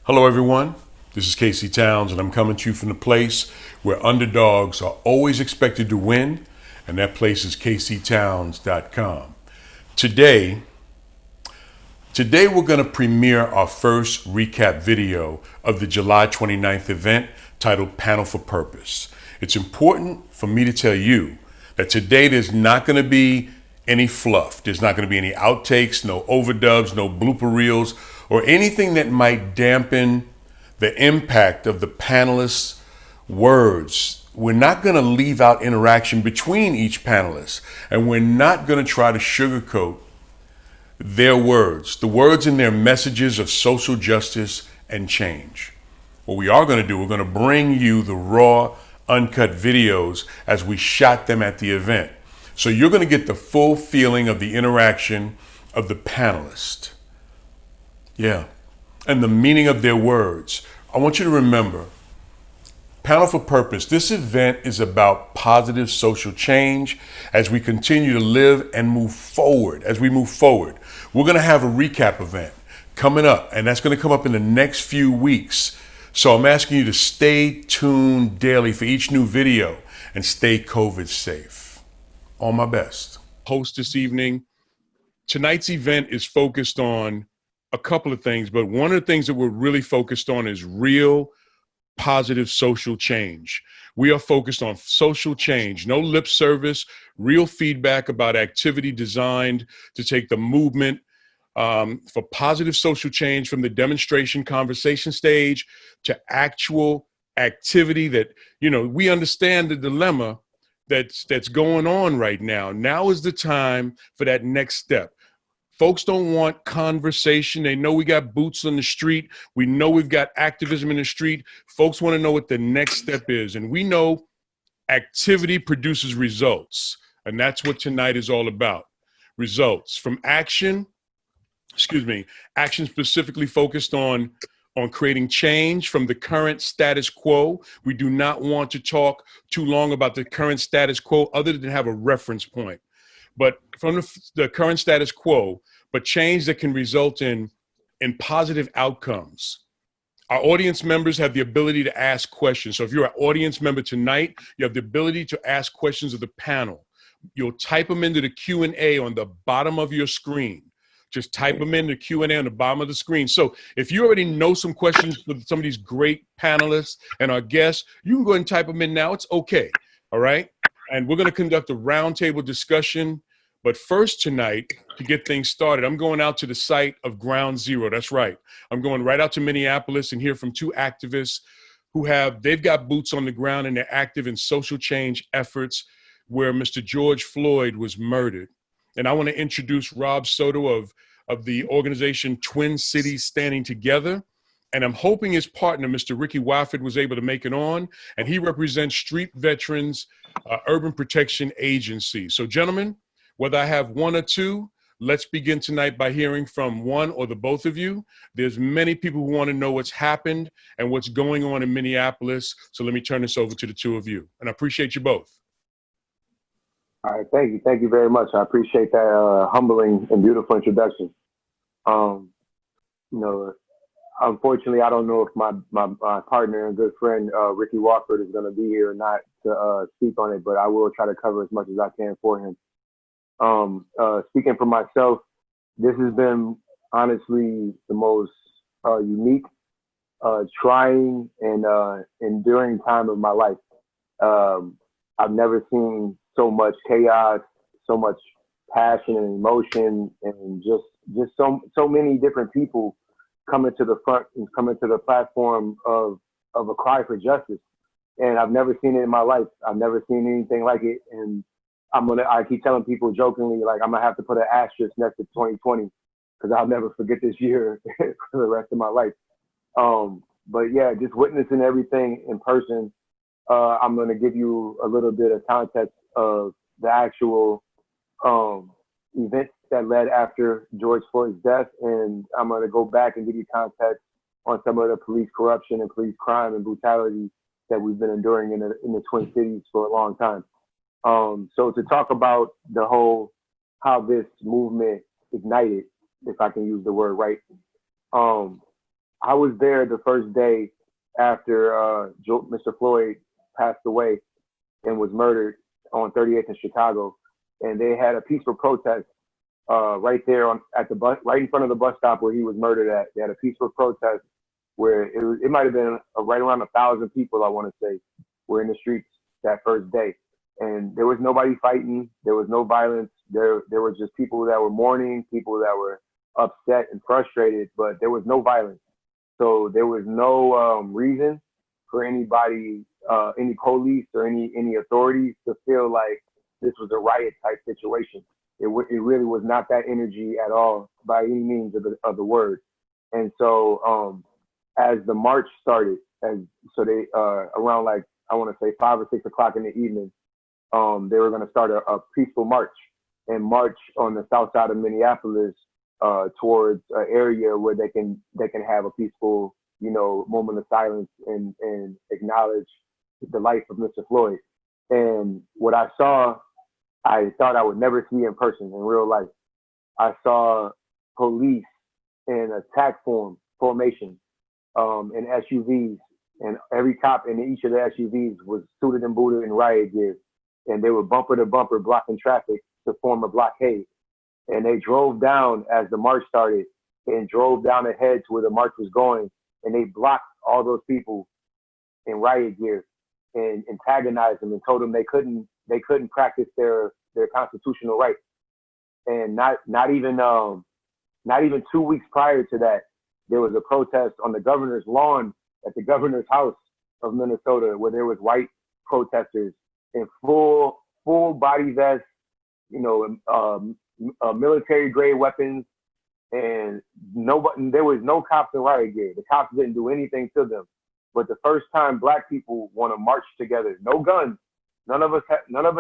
Hello, everyone. This is Casey Towns, and I'm coming to you from the place where underdogs are always expected to win, and that place is caseytowns.com. Today, today we're going to premiere our first recap video of the July 29th event titled Panel for Purpose. It's important for me to tell you that today there's not going to be any fluff. There's not going to be any outtakes, no overdubs, no blooper reels, or anything that might dampen the impact of the panelists' words. We're not going to leave out interaction between each panelist, and we're not going to try to sugarcoat their words, the words in their messages of social justice and change. What we are going to do, we're going to bring you the raw, uncut videos as we shot them at the event. So you're going to get the full feeling of the interaction of the panelists. Yeah. And the meaning of their words. I want you to remember, Panel for Purpose, this event is about positive social change as we continue to live and move forward. As we move forward, we're going to have a recap event coming up, and that's going to come up in the next few weeks. So I'm asking you to stay tuned daily for each new video and stay COVID safe. All my best. Host this evening. Tonight's event is focused on a couple of things, but one of the things that we're really focused on is real positive social change. We are focused on social change, no lip service, real feedback about activity designed to take the movement for positive social change from the demonstration conversation stage to actual activity that, we understand the dilemma that's going on right now. Now is the time for that next step. Folks don't want conversation. They know we got boots on the street. We know we've got activism in the street. Folks want to know what the next step is. And we know activity produces results. And that's what tonight is all about. Results from action specifically focused on creating change from the current status quo. We do not want to talk too long about the current status quo other than have a reference point. But from the current status quo, but change that can result in positive outcomes. Our audience members have the ability to ask questions. So if you're an audience member tonight, you have the ability to ask questions of the panel. You'll type them into the Q&A on the bottom of your screen. Just type them in the Q&A on the bottom of the screen. So if you already know some questions for some of these great panelists and our guests, you can go ahead and type them in now. It's okay, all right? And we're going to conduct a roundtable discussion. But first tonight, to get things started, I'm going out to the site of Ground Zero. That's right. I'm going right out to Minneapolis and hear from two activists they've got boots on the ground and they're active in social change efforts where Mr. George Floyd was murdered. And I want to introduce Rob Soto of the organization Twin Cities Standing Together. And I'm hoping his partner, Mr. Ricky Wofford, was able to make it on. And he represents Street Veterans Urban Protection Agency. So gentlemen, whether I have one or two, let's begin tonight by hearing from one or the both of you. There's many people who want to know what's happened and what's going on in Minneapolis. So let me turn this over to the two of you. And I appreciate you both. All right, thank you. Thank you very much. I appreciate that humbling and beautiful introduction. Unfortunately, I don't know if my partner and good friend, Ricky Wofford, is going to be here or not to speak on it, but I will try to cover as much as I can for him. Speaking for myself, this has been honestly the most unique, trying, and enduring time of my life. I've never seen so much chaos, so much passion and emotion, and just so many different people coming to the front and coming to the platform of a cry for justice. And I've never seen it in my life. I've never seen anything like it. And I keep telling people jokingly, like, I'm gonna have to put an asterisk next to 2020 because I'll never forget this year for the rest of my life. But yeah, just witnessing everything in person. I'm going to give you a little bit of context of the actual events that led after George Floyd's death, and I'm going to go back and give you context on some of the police corruption and police crime and brutality that we've been enduring in the Twin Cities for a long time. So to talk about how this movement ignited, if I can use the word right, I was there the first day after Mr. Floyd passed away and was murdered on 38th in Chicago, and they had a peaceful protest right there on at the bus, right in front of the bus stop where he was murdered at. They had a peaceful protest where it might have been right around 1,000 people, I want to say, were in the streets that first day, and there was nobody fighting. There was no violence. There was just people that were mourning, people that were upset and frustrated, but there was no violence. So there was no reason for anybody, any police or any authorities to feel like this was a riot type situation. It really was not that energy at all by any means of the word. And so as the march started, as so they around like I want to say 5 or 6 o'clock in the evening, they were going to start a peaceful march and march on the south side of Minneapolis towards an area where they can have a peaceful, moment of silence and acknowledge the life of Mr. Floyd. And what I saw, I thought I would never see in person in real life. I saw police in attack formation, in SUVs, and every cop in each of the SUVs was suited and booted in riot gear, and they were bumper to bumper blocking traffic to form a blockade. And they drove down as the march started and drove down ahead to where the march was going, and they blocked all those people in riot gear and antagonized them and told them they couldn't practice their constitutional rights. And not even 2 weeks prior to that, there was a protest on the governor's lawn at the governor's house of Minnesota where there was white protesters in full body vests, military grade weapons, and nobody. There was no cops in riot gear. The cops didn't do anything to them. But the first time Black people want to march together, no guns. None of us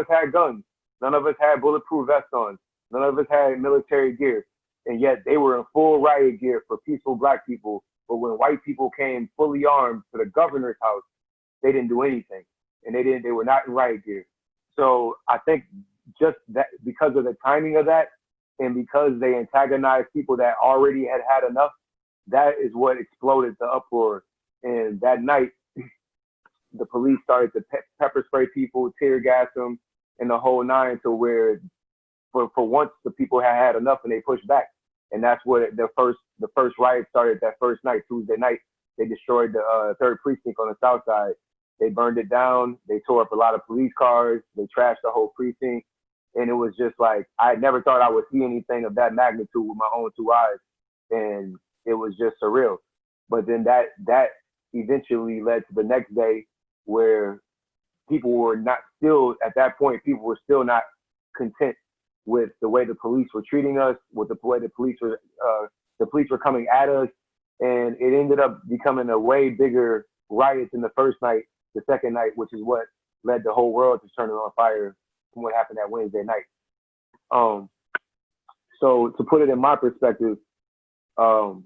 had guns. None of us had bulletproof vests on. None of us had military gear, and yet they were in full riot gear for peaceful Black people. But when white people came fully armed to the governor's house, they didn't do anything, and they were not in riot gear. So I think just that because of the timing of that, and because they antagonized people that already had had enough, that is what exploded the uproar. And that night, the police started to pepper spray people, tear gas them, and the whole nine. To where, for once, the people had had enough and they pushed back. And that's what the first riot started that first night, Tuesday night. They destroyed the third precinct on the south side. They burned it down. They tore up a lot of police cars. They trashed the whole precinct. And it was just like, I never thought I would see anything of that magnitude with my own two eyes. And it was just surreal. But then that eventually led to the next day where people were not still, at that point, people were still not content with the way the police were treating us, with the way the police were coming at us. And it ended up becoming a way bigger riot than the first night, the second night, which is what led the whole world to turning on fire from what happened that Wednesday night. So to put it in my perspective, after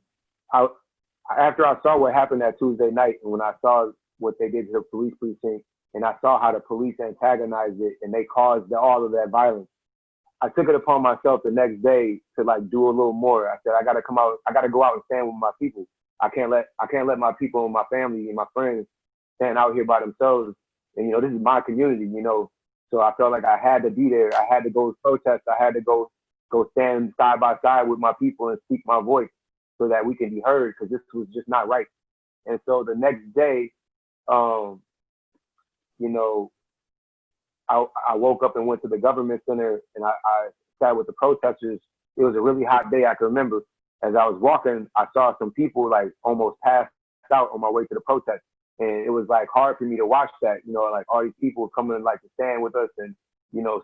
I saw what happened that Tuesday night, and when I saw what they did to the police precinct, and I saw how the police antagonized it and they caused all of that violence, I took it upon myself the next day to like do a little more. I said, I gotta come out, I gotta go out and stand with my people. I can't let my people and my family and my friends stand out here by themselves. And this is my community. So I felt like I had to be there. I had to go protest. I had to go stand side by side with my people and speak my voice so that we can be heard, because this was just not right. And so the next day, I woke up and went to the government center, and I sat with the protesters. It was a really hot day. I can remember as I was walking, I saw some people like almost passed out on my way to the protest. And it was like hard for me to watch that, like all these people coming like to stand with us and,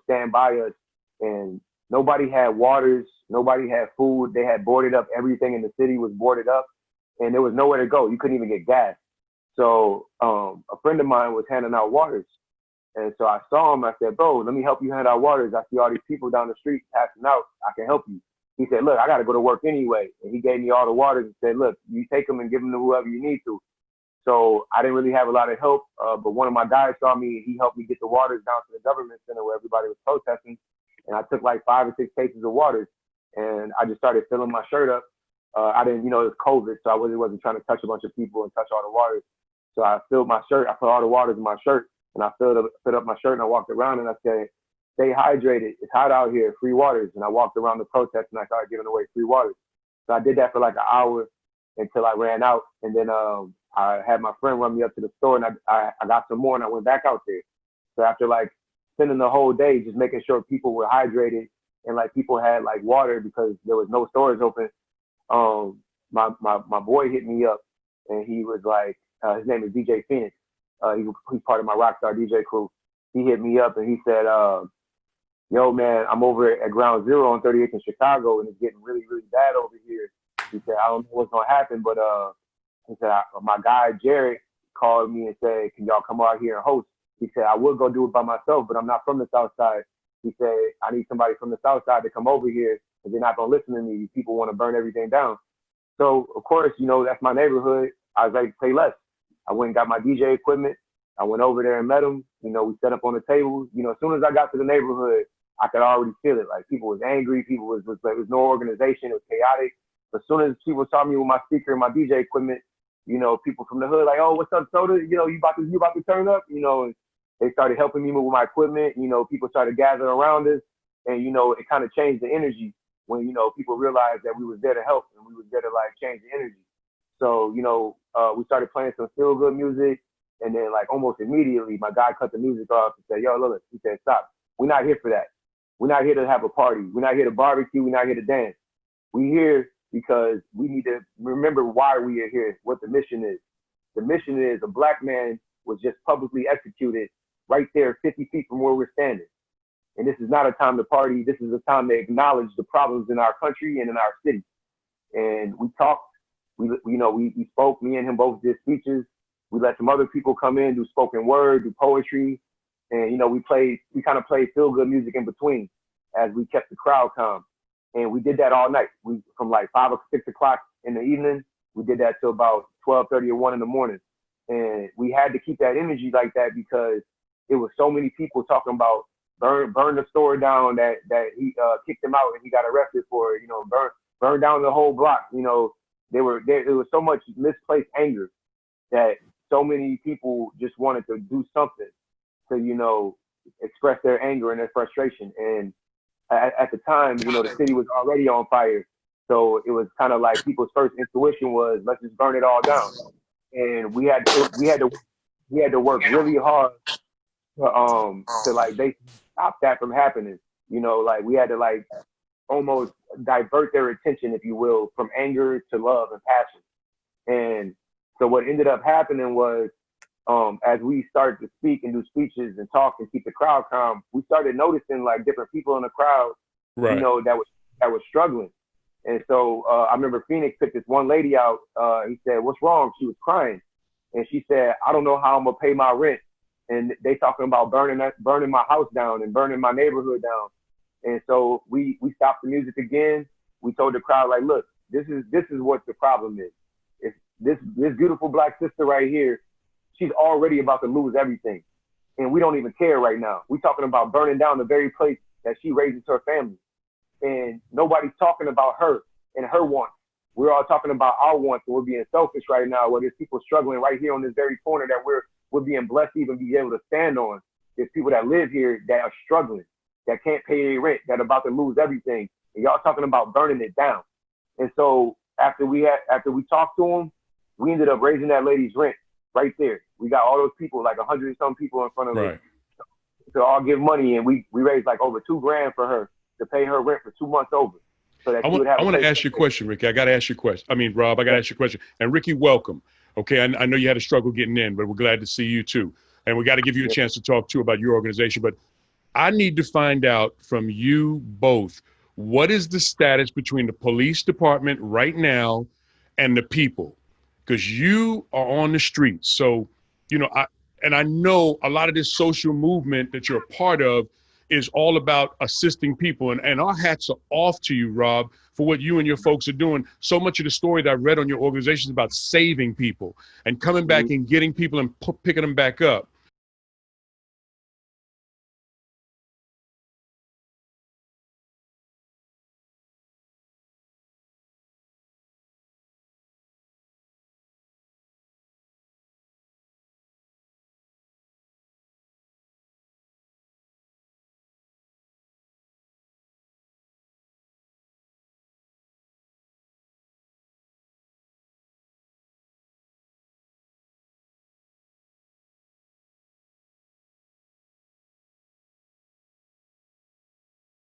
stand by us. And nobody had waters. Nobody had food. They had boarded up. Everything in the city was boarded up, and there was nowhere to go. You couldn't even get gas. So a friend of mine was handing out waters. And so I saw him. I said, bro, let me help you hand out waters. I see all these people down the street passing out. I can help you. He said, look, I got to go to work anyway. And he gave me all the waters and said, look, you take them and give them to whoever you need to. So I didn't really have a lot of help, but one of my guys saw me. He helped me get the waters down to the government center where everybody was protesting. And I took like 5 or 6 cases of waters, and I just started filling my shirt up. I didn't, it was COVID, so I wasn't trying to touch a bunch of people and touch all the waters. So I filled my shirt. I put all the waters in my shirt, and I filled up my shirt, and I walked around, and I said, "Stay hydrated. It's hot out here. Free waters." And I walked around the protest, and I started giving away free waters. So I did that for like an hour until I ran out, and then I had my friend run me up to the store, and I got some more, and I went back out there. So after like spending the whole day just making sure people were hydrated and like people had like water because there was no stores open, my boy hit me up, and he was like, his name is DJ Phoenix. He's part of my Rockstar DJ crew. He hit me up and he said, "Yo, man, I'm over at Ground Zero on 38th in Chicago, and it's getting really, really bad over here." He said, "I don't know what's gonna happen, but he said my guy Jared called me and said, 'Can y'all come out here and host?' He said, 'I would go do it by myself, but I'm not from the South Side.' He said, 'I need somebody from the South Side to come over here, because they're not gonna listen to me. These people want to burn everything down.' So of course, that's my neighborhood. I was like, say less. I went and got my DJ equipment. I went over there and met him. We set up on the tables. As soon as I got to the neighborhood, I could already feel it. Like people was angry. People was there was no organization. It was chaotic. As soon as people saw me with my speaker and my DJ equipment, people from the hood like, 'Oh, what's up, Soda? You about to turn up?' And they started helping me move my equipment. People started gathering around us, and it kind of changed the energy when people realized that we was there to help and we was there to like change the energy. So we started playing some feel good music, and then like almost immediately my guy cut the music off and said, 'Yo, look,' he said, 'Stop. We're not here for that. We're not here to have a party. We're not here to barbecue. We're not here to dance. We're here because we need to remember why we are here, what the mission is. The mission is a black man was just publicly executed right there 50 feet from where we're standing. And this is not a time to party. This is a time to acknowledge the problems in our country and in our city.' And we talked. We spoke. Me and him both did speeches. We let some other people come in, do spoken word, do poetry. And, we kind of played feel good music in between as we kept the crowd calm. And we did that all night. From like 5 or 6 o'clock in the evening, we did that till about 12:30 or 1 in the morning. And we had to keep that energy like that because it was so many people talking about burn the store down that he kicked him out and he got arrested for it, burn down the whole block. There was so much misplaced anger that so many people just wanted to do something to, express their anger and their frustration. And at the time, the city was already on fire. So it was kind of like people's first intuition was, let's just burn it all down. And we had to work really hard to like they stop that from happening. Like we had to like almost divert their attention, if you will, from anger to love and passion. And so what ended up happening was, as we started to speak and do speeches and talk and keep the crowd calm, we started noticing like different people in the crowd, Right. that was struggling. And so I remember Phoenix picked this one lady out. He said, "What's wrong?" She was crying, and she said, "I don't know how I'm gonna pay my rent." And they talking about burning my house down and burning my neighborhood down. And so we stopped the music again. We told the crowd like, "Look, this is what the problem is. It's this beautiful black sister right here. She's already about to lose everything, and we don't even care right now. We're talking about burning down the very place that she raises her family, and nobody's talking about her and her wants. We're all talking about our wants, and we're being selfish right now. Where there's people struggling right here on this very corner that we're being blessed to even be able to stand on. There's people that live here that are struggling, that can't pay their rent, that are about to lose everything, and y'all talking about burning it down." And so after we talked to them, we ended up raising that lady's rent right there. We got all those people, like 100 and some people in front of us, to all give money, and we raised like over $2,000 for her to pay her rent for 2 months over. So that I want to ask you a question, Ricky. I got to ask you a question. I mean, Rob, I got to ask you a question. And Ricky, welcome. Okay, I know you had a struggle getting in, but we're glad to see you too. And we got to give you a chance to talk too about your organization. But I need to find out from you both, what is the status between the police department right now and the people? Because you are on the streets. So, I know a lot of this social movement that you're a part of is all about assisting people. And our hats are off to you, Rob, for what you and your folks are doing. So much of the story that I read on your organization is about saving people and coming back and getting people and picking them back up.